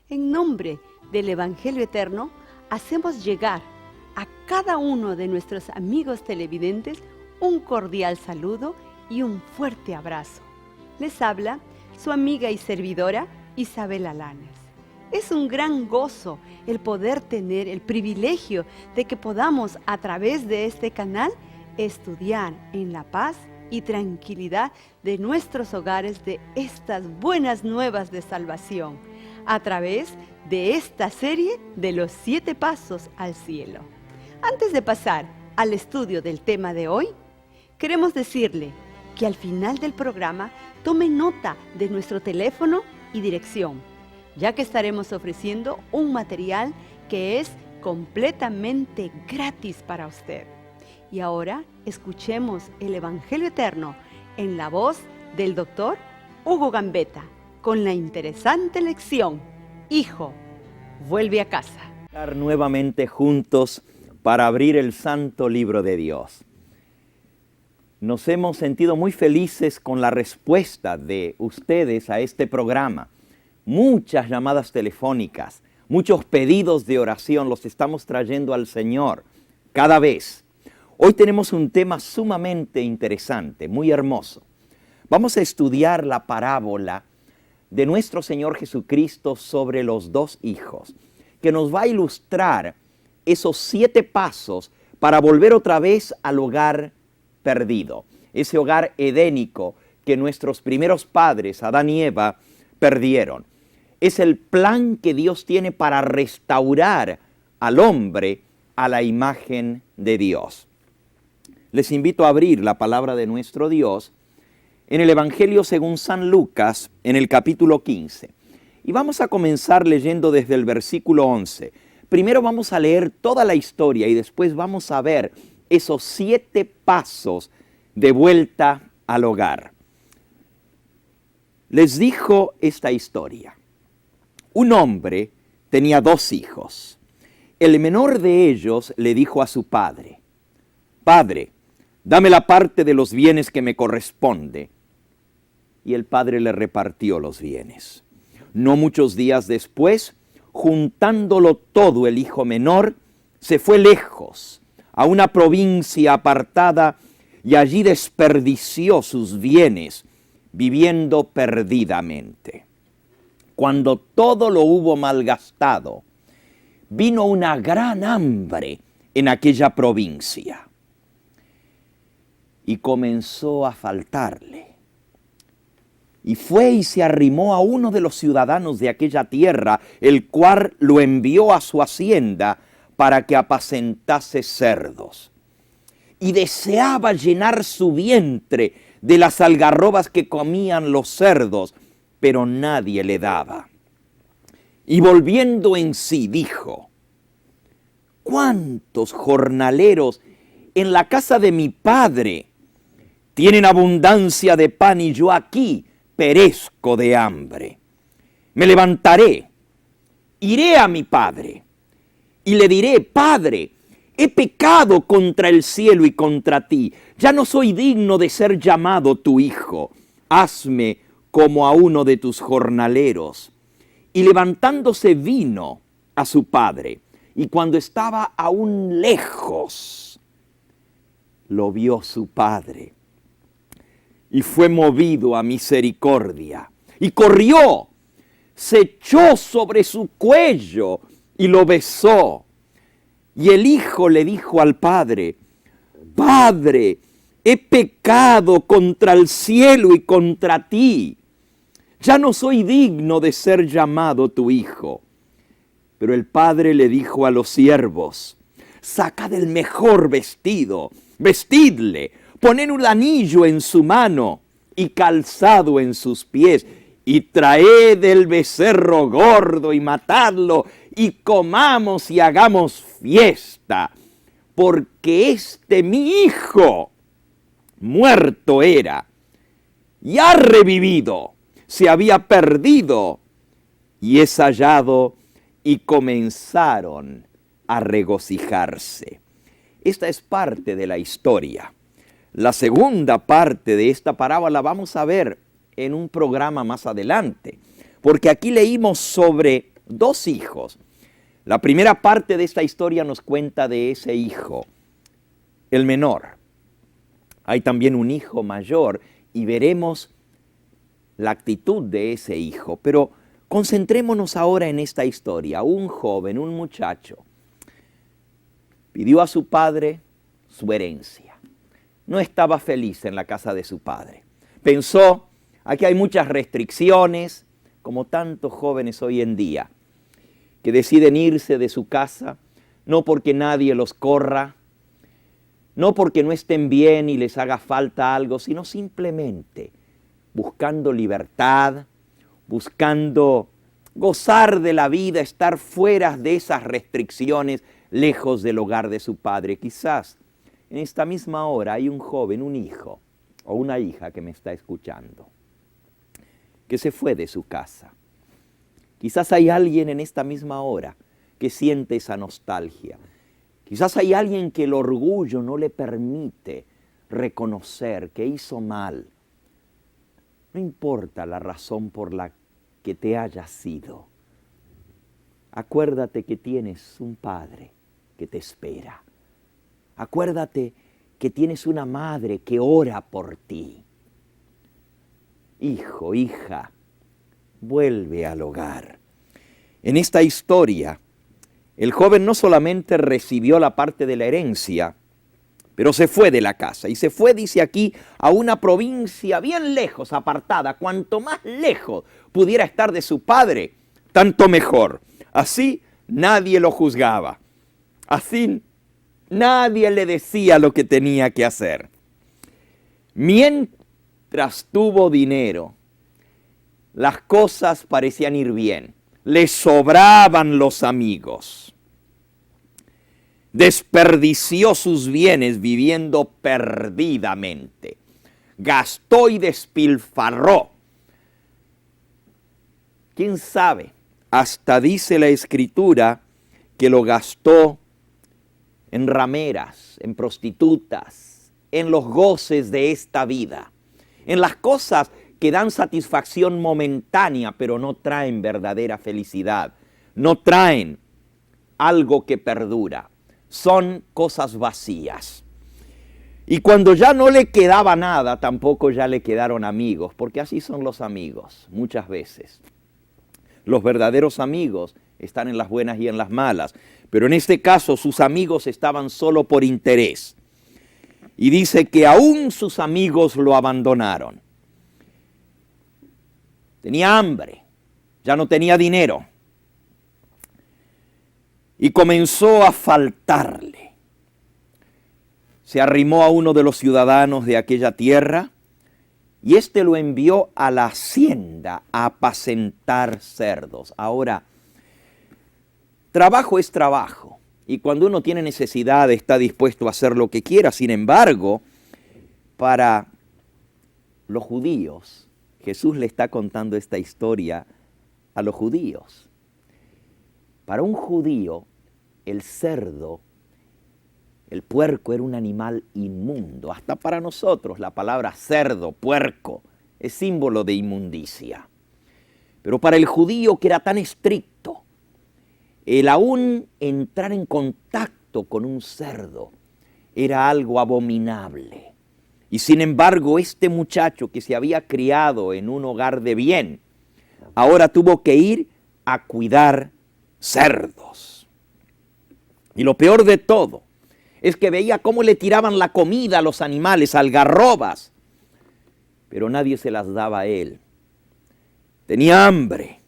En nombre del Evangelio Eterno, hacemos llegar a cada uno de nuestros amigos televidentes un cordial saludo y un fuerte abrazo. Les habla su amiga y servidora Isabela Lanes. Es un gran gozo el poder tener el privilegio de que podamos a través de este canal estudiar en la paz y tranquilidad de nuestros hogares de estas buenas nuevas de salvación a través de esta serie de los 7 pasos al cielo. Antes de pasar al estudio del tema de hoy, queremos decirle que al final del programa tome nota de nuestro teléfono y dirección, ya que estaremos ofreciendo un material que es completamente gratis para usted. Y ahora escuchemos el Evangelio Eterno en la voz del doctor Hugo Gambetta, con la interesante lección: Hijo, vuelve a casa. Estar nuevamente juntos para abrir el santo libro de Dios. Nos hemos sentido muy felices con la respuesta de ustedes a este programa. Muchas llamadas telefónicas, muchos pedidos de oración los estamos trayendo al Señor cada vez. Hoy tenemos un tema sumamente interesante, muy hermoso. Vamos a estudiar la parábola de nuestro Señor Jesucristo sobre los 2 hijos, que nos va a ilustrar esos 7 pasos para volver otra vez al hogar perdido, ese hogar edénico que nuestros primeros padres, Adán y Eva, perdieron. Es el plan que Dios tiene para restaurar al hombre a la imagen de Dios. Les invito a abrir la palabra de nuestro Dios en el Evangelio según San Lucas, en el capítulo 15. Y vamos a comenzar leyendo desde el versículo 11. Primero vamos a leer toda la historia y después vamos a ver esos 7 pasos de vuelta al hogar. Les dijo esta historia. Un hombre tenía 2 hijos. El menor de ellos le dijo a su padre: Padre, dame la parte de los bienes que me corresponde. Y el padre le repartió los bienes. No muchos días después, juntándolo todo, el hijo menor se fue lejos, a una provincia apartada, y allí desperdició sus bienes, viviendo perdidamente. Cuando todo lo hubo malgastado, vino una gran hambre en aquella provincia, y comenzó a faltarle. Y fue y se arrimó a uno de los ciudadanos de aquella tierra, el cual lo envió a su hacienda para que apacentase cerdos. Y deseaba llenar su vientre de las algarrobas que comían los cerdos, pero nadie le daba. Y volviendo en sí dijo: ¿cuántos jornaleros en la casa de mi padre tienen abundancia de pan y yo aquí perezco de hambre? Me levantaré, iré a mi padre y le diré: Padre, he pecado contra el cielo y contra ti. Ya no soy digno de ser llamado tu hijo. Hazme como a uno de tus jornaleros. Y levantándose vino a su padre. Y cuando estaba aún lejos, lo vio su padre. Y fue movido a misericordia. Y corrió, se echó sobre su cuello y lo besó. Y el hijo le dijo al padre: Padre, he pecado contra el cielo y contra ti. Ya no soy digno de ser llamado tu hijo. Pero el padre le dijo a los siervos: Sacad el mejor vestido, vestidle, poned un anillo en su mano y calzado en sus pies, y traed el becerro gordo y matadlo, y comamos y hagamos fiesta, porque mi hijo muerto era y ha revivido, se había perdido y es hallado, y comenzaron a regocijarse. Esta es parte de la historia. La segunda parte de esta parábola vamos a ver en un programa más adelante, porque aquí leímos sobre 2 hijos. La primera parte de esta historia nos cuenta de ese hijo, el menor. Hay también un hijo mayor y veremos la actitud de ese hijo. Pero concentrémonos ahora en esta historia. Un joven, un muchacho, pidió a su padre su herencia. No estaba feliz en la casa de su padre. Pensó, aquí hay muchas restricciones, como tantos jóvenes hoy en día, que deciden irse de su casa, no porque nadie los corra, no porque no estén bien y les haga falta algo, sino simplemente buscando libertad, buscando gozar de la vida, estar fuera de esas restricciones, lejos del hogar de su padre. Quizás en esta misma hora hay un joven, un hijo o una hija que me está escuchando, que se fue de su casa. Quizás hay alguien en esta misma hora que siente esa nostalgia. Quizás hay alguien que el orgullo no le permite reconocer que hizo mal. No importa la razón por la que te hayas ido. Acuérdate que tienes un padre que te espera. Acuérdate que tienes una madre que ora por ti. Hijo, hija, vuelve al hogar. En esta historia, el joven no solamente recibió la parte de la herencia, pero se fue de la casa. Y se fue, dice aquí, a una provincia bien lejos, apartada. Cuanto más lejos pudiera estar de su padre, tanto mejor. Así nadie lo juzgaba. Así nadie le decía lo que tenía que hacer. Mientras tuvo dinero, las cosas parecían ir bien. Le sobraban los amigos. Desperdició sus bienes viviendo perdidamente. Gastó y despilfarró. ¿Quién sabe? Hasta dice la Escritura que lo gastó en rameras, en prostitutas, en los goces de esta vida, en las cosas que dan satisfacción momentánea, pero no traen verdadera felicidad, no traen algo que perdura. Son cosas vacías. Y cuando ya no le quedaba nada, tampoco ya le quedaron amigos, porque así son los amigos muchas veces. Los verdaderos amigos están en las buenas y en las malas, pero en este caso sus amigos estaban solo por interés. Y dice que aún sus amigos lo abandonaron. Tenía hambre, ya no tenía dinero. Y comenzó a faltarle. Se arrimó a uno de los ciudadanos de aquella tierra y éste lo envió a la hacienda a apacentar cerdos. Ahora, trabajo es trabajo y cuando uno tiene necesidad está dispuesto a hacer lo que quiera. Sin embargo, para los judíos, Jesús le está contando esta historia a los judíos. Para un judío, el cerdo, el puerco era un animal inmundo. Hasta para nosotros la palabra cerdo, puerco, es símbolo de inmundicia. Pero para el judío que era tan estricto, el aún entrar en contacto con un cerdo era algo abominable. Y sin embargo, este muchacho que se había criado en un hogar de bien, ahora tuvo que ir a cuidar cerdos. Y lo peor de todo es que veía cómo le tiraban la comida a los animales, algarrobas, pero nadie se las daba a él. Tenía hambre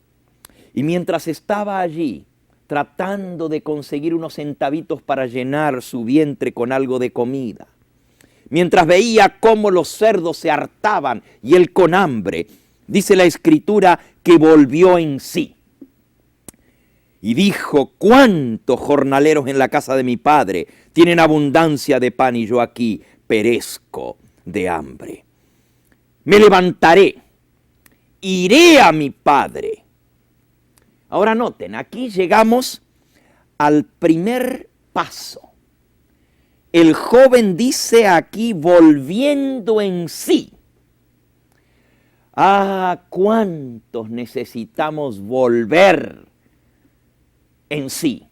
y mientras estaba allí tratando de conseguir unos centavitos para llenar su vientre con algo de comida, mientras veía cómo los cerdos se hartaban y él con hambre, dice la Escritura que volvió en sí. Y dijo, ¿cuántos jornaleros en la casa de mi padre tienen abundancia de pan y yo aquí perezco de hambre? Me levantaré, iré a mi padre. Ahora noten, aquí llegamos al primer paso. El joven dice aquí, volviendo en sí. Ah, ¿cuántos necesitamos volver en sí.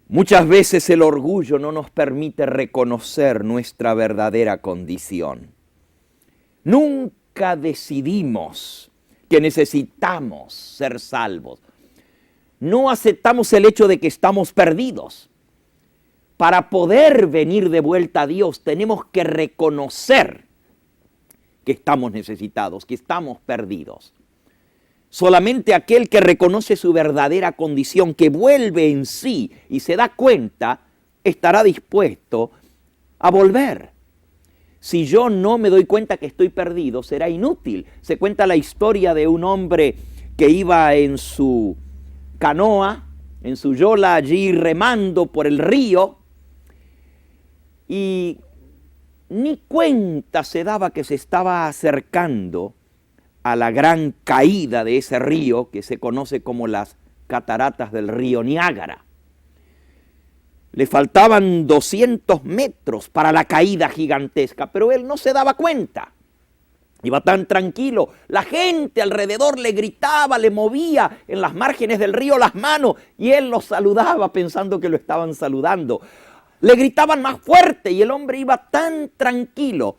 Muchas veces el orgullo no nos permite reconocer nuestra verdadera condición. Nunca decidimos que necesitamos ser salvos. No aceptamos el hecho de que estamos perdidos. Para poder venir de vuelta a Dios tenemos que reconocer que estamos necesitados, que estamos perdidos. Solamente aquel que reconoce su verdadera condición, que vuelve en sí y se da cuenta, estará dispuesto a volver. Si yo no me doy cuenta que estoy perdido, será inútil. Se cuenta la historia de un hombre que iba en su canoa, en su yola allí remando por el río y ni cuenta se daba que se estaba acercando a la gran caída de ese río que se conoce como las cataratas del río Niágara. Le faltaban 200 metros para la caída gigantesca, pero él no se daba cuenta. Iba tan tranquilo, la gente alrededor le gritaba, le movía en las márgenes del río las manos y él los saludaba pensando que lo estaban saludando. Le gritaban más fuerte y el hombre iba tan tranquilo.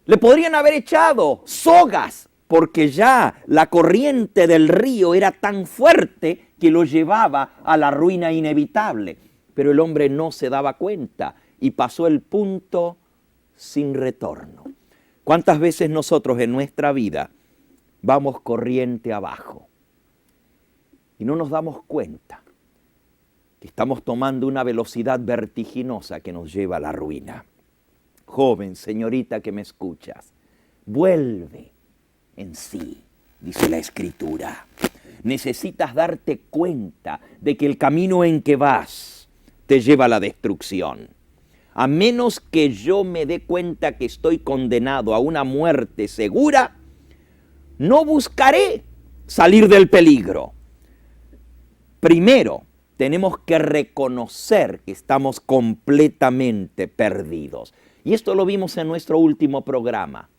Le podrían haber echado sogas porque ya la corriente del río era tan fuerte que lo llevaba a la ruina inevitable. Pero el hombre no se daba cuenta y pasó el punto sin retorno. ¿Cuántas veces nosotros en nuestra vida vamos corriente abajo y no nos damos cuenta que estamos tomando una velocidad vertiginosa que nos lleva a la ruina? Joven, señorita que me escuchas, vuelve en sí, dice la Escritura. Necesitas darte cuenta de que el camino en que vas te lleva a la destrucción. A menos que yo me dé cuenta que estoy condenado a una muerte segura, no buscaré salir del peligro. Primero, tenemos que reconocer que estamos completamente perdidos. Y esto lo vimos en nuestro último programa.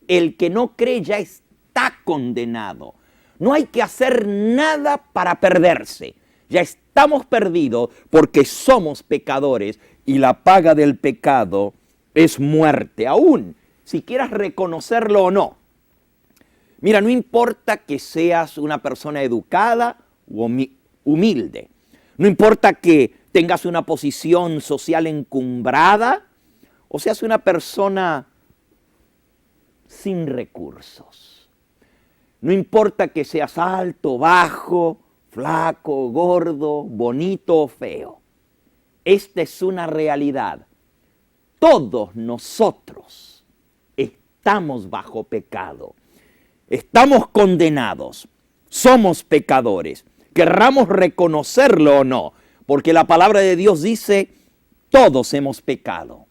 El que no cree ya está condenado. No hay que hacer nada para perderse. Ya estamos perdidos porque somos pecadores y la paga del pecado es muerte, aún si quieras reconocerlo o no. Mira, no importa que seas una persona educada o humilde. No importa que tengas una posición social encumbrada o seas una persona sin recursos. No importa que seas alto, bajo, flaco, gordo, bonito o feo. Esta es una realidad. Todos nosotros estamos bajo pecado. Estamos condenados. Somos pecadores. Querramos reconocerlo o no, porque la palabra de Dios dice, todos hemos pecado.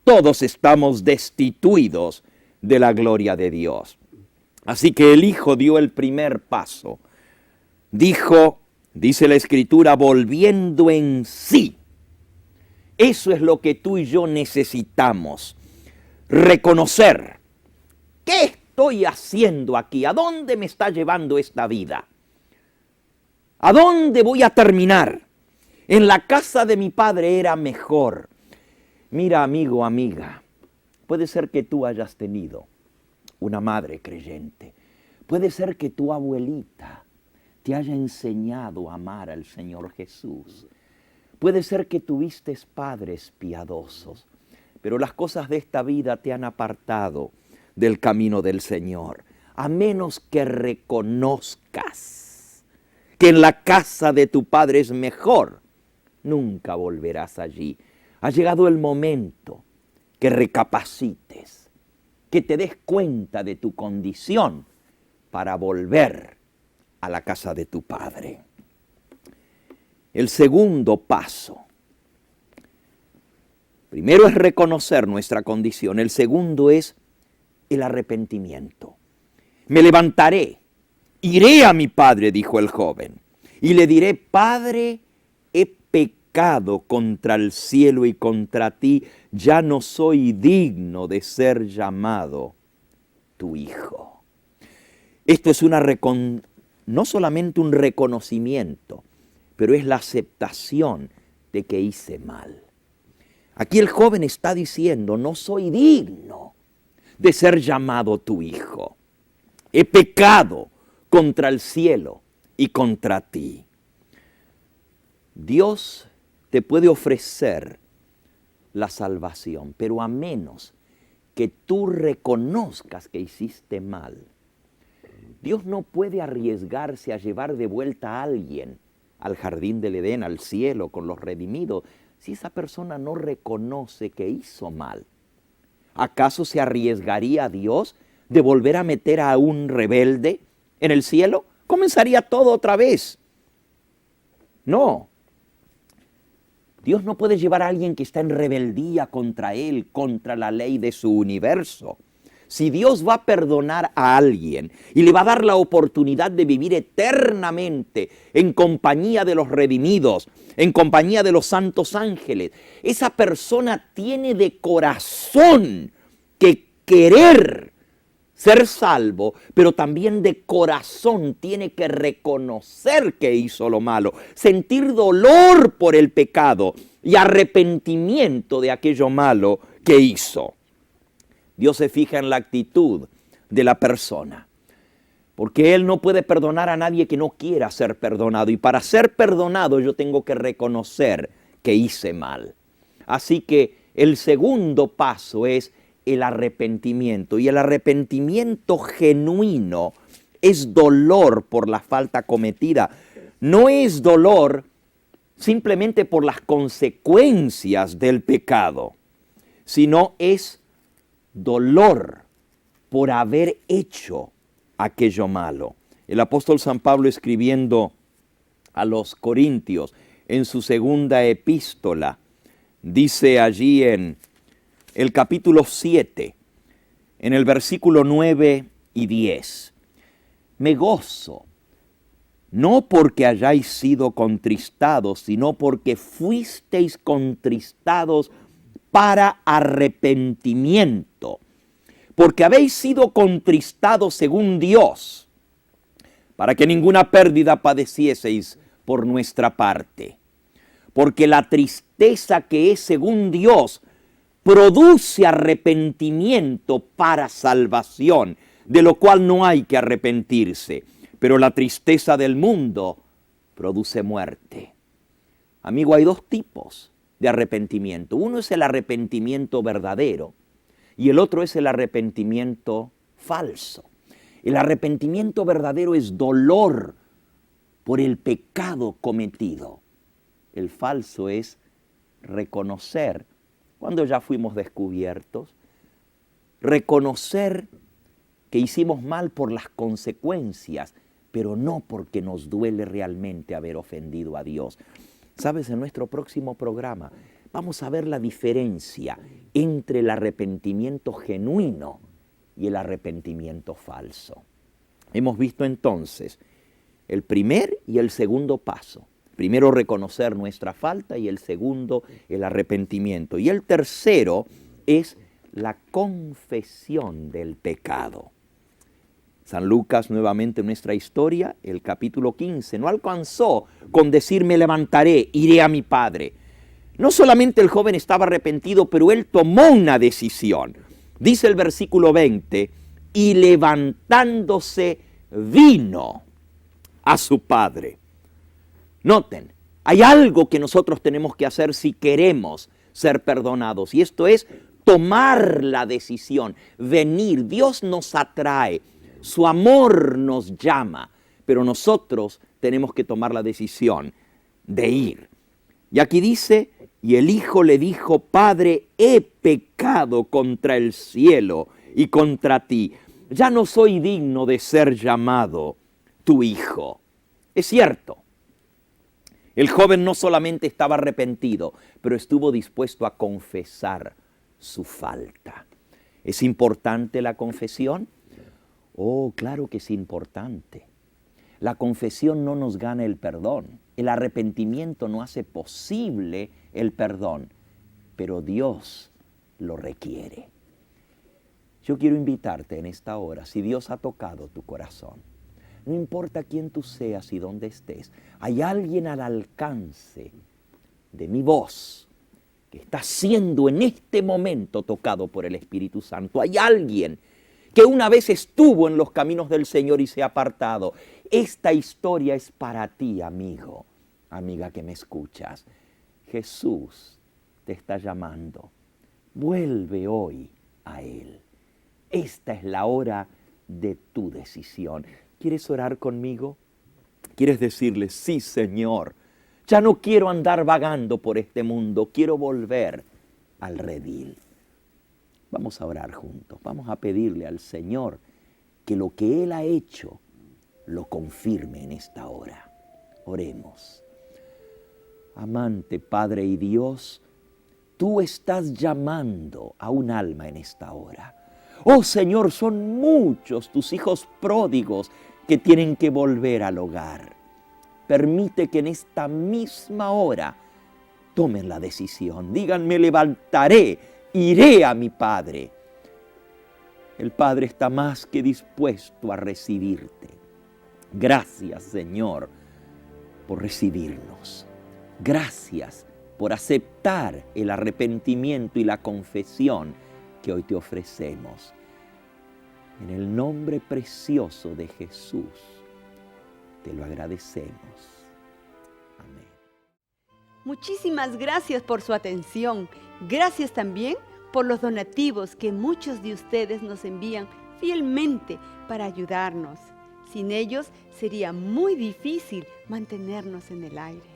Todos estamos destituidos de la gloria de Dios. Así que el Hijo dio el primer paso. Dijo, dice la Escritura, volviendo en sí. Eso es lo que tú y yo necesitamos. Reconocer. ¿Qué estoy haciendo aquí? ¿A dónde me está llevando esta vida? ¿A dónde voy a terminar? En la casa de mi padre era mejor. Mira, amigo, amiga, puede ser que tú hayas tenido una madre creyente. Puede ser que tu abuelita te haya enseñado a amar al Señor Jesús. Puede ser que tuviste padres piadosos, pero las cosas de esta vida te han apartado del camino del Señor. A menos que reconozcas que en la casa de tu padre es mejor, nunca volverás allí. Ha llegado el momento que recapacites, que te des cuenta de tu condición para volver a la casa de tu padre. El segundo paso. Primero es reconocer nuestra condición. El segundo es el arrepentimiento. Me levantaré, iré a mi padre, dijo el joven, y le diré, Padre, he pecado contra el cielo y contra ti, ya no soy digno de ser llamado tu hijo. Esto es una no solamente un reconocimiento, pero es la aceptación de que hice mal. Aquí el joven está diciendo, no soy digno de ser llamado tu hijo. He pecado contra el cielo y contra ti. Dios te puede ofrecer la salvación, pero a menos que tú reconozcas que hiciste mal. Dios no puede arriesgarse a llevar de vuelta a alguien al jardín del Edén, al cielo, con los redimidos, si esa persona no reconoce que hizo mal. ¿Acaso se arriesgaría Dios de volver a meter a un rebelde en el cielo? Comenzaría todo otra vez. No. Dios no puede llevar a alguien que está en rebeldía contra Él, contra la ley de su universo. Si Dios va a perdonar a alguien y le va a dar la oportunidad de vivir eternamente en compañía de los redimidos, en compañía de los santos ángeles, esa persona tiene de corazón que querer ser salvo, pero también de corazón tiene que reconocer que hizo lo malo, sentir dolor por el pecado y arrepentimiento de aquello malo que hizo. Dios se fija en la actitud de la persona, porque Él no puede perdonar a nadie que no quiera ser perdonado, y para ser perdonado yo tengo que reconocer que hice mal. Así que el segundo paso es el arrepentimiento, y el arrepentimiento genuino es dolor por la falta cometida. No es dolor simplemente por las consecuencias del pecado, sino es dolor por haber hecho aquello malo. El apóstol San Pablo, escribiendo a los Corintios en su segunda epístola, dice allí en el capítulo 7, en el versículo 9 y 10, me gozo, no porque hayáis sido contristados, sino porque fuisteis contristados para arrepentimiento, porque habéis sido contristados según Dios, para que ninguna pérdida padecieseis por nuestra parte. Porque la tristeza que es según Dios produce arrepentimiento para salvación, de lo cual no hay que arrepentirse, pero la tristeza del mundo produce muerte. Amigo, hay dos tipos de arrepentimiento. Uno es el arrepentimiento verdadero y el otro es el arrepentimiento falso. El arrepentimiento verdadero es dolor por el pecado cometido. El falso es reconocer cuando ya fuimos descubiertos, reconocer que hicimos mal por las consecuencias, pero no porque nos duele realmente haber ofendido a Dios. ¿Sabes? En nuestro próximo programa vamos a ver la diferencia entre el arrepentimiento genuino y el arrepentimiento falso. Hemos visto entonces el primer y el segundo paso. Primero, reconocer nuestra falta, y el segundo, el arrepentimiento. Y el tercero es la confesión del pecado. San Lucas, nuevamente en nuestra historia, el capítulo 15, no alcanzó con decir me levantaré, iré a mi padre. No solamente el joven estaba arrepentido, pero él tomó una decisión. Dice el versículo 20, y levantándose vino a su padre. Noten, hay algo que nosotros tenemos que hacer si queremos ser perdonados, y esto es tomar la decisión, venir. Dios nos atrae, su amor nos llama, pero nosotros tenemos que tomar la decisión de ir. Y aquí dice, y el hijo le dijo, Padre, he pecado contra el cielo y contra ti. Ya no soy digno de ser llamado tu hijo. Es cierto, el joven no solamente estaba arrepentido, pero estuvo dispuesto a confesar su falta. ¿Es importante la confesión? Oh, claro que es importante. La confesión no nos gana el perdón. El arrepentimiento no hace posible el perdón, pero Dios lo requiere. Yo quiero invitarte en esta hora, si Dios ha tocado tu corazón, No importa quién tú seas y dónde estés, hay alguien al alcance de mi voz que está siendo en este momento tocado por el Espíritu Santo. Hay alguien que una vez estuvo en los caminos del Señor y se ha apartado. Esta historia es para ti, amigo, amiga que me escuchas. Jesús te está llamando. Vuelve hoy a Él. Esta es la hora de tu decisión. ¿Quieres orar conmigo? ¿Quieres decirle, sí, Señor, ya no quiero andar vagando por este mundo, quiero volver al redil? Vamos a orar juntos, vamos a pedirle al Señor que lo que Él ha hecho lo confirme en esta hora. Oremos. Amante Padre y Dios, tú estás llamando a un alma en esta hora. Oh Señor, son muchos tus hijos pródigos que tienen que volver al hogar. Permite que en esta misma hora tomen la decisión. Digan, me levantaré, iré a mi Padre. El Padre está más que dispuesto a recibirte. Gracias, Señor, por recibirnos. Gracias por aceptar el arrepentimiento y la confesión que hoy te ofrecemos. En el nombre precioso de Jesús, te lo agradecemos. Amén. Muchísimas gracias por su atención. Gracias también por los donativos que muchos de ustedes nos envían fielmente para ayudarnos. Sin ellos sería muy difícil mantenernos en el aire.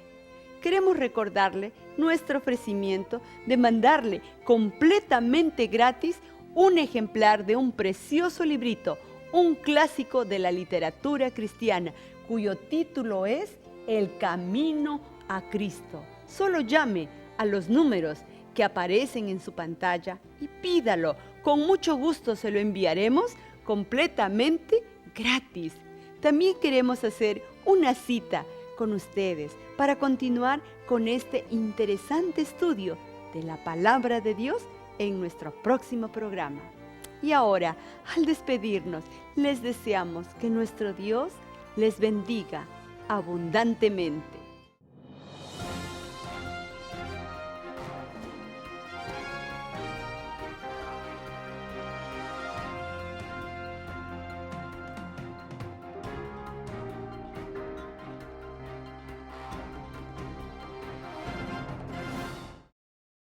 Queremos recordarle nuestro ofrecimiento de mandarle completamente gratis un ejemplar de un precioso librito, un clásico de la literatura cristiana, cuyo título es El Camino a Cristo. Solo llame a los números que aparecen en su pantalla y pídalo. Con mucho gusto se lo enviaremos completamente gratis. También queremos hacer una cita con ustedes para continuar con este interesante estudio de la Palabra de Dios en nuestro próximo programa. Y ahora, al despedirnos, les deseamos que nuestro Dios les bendiga abundantemente.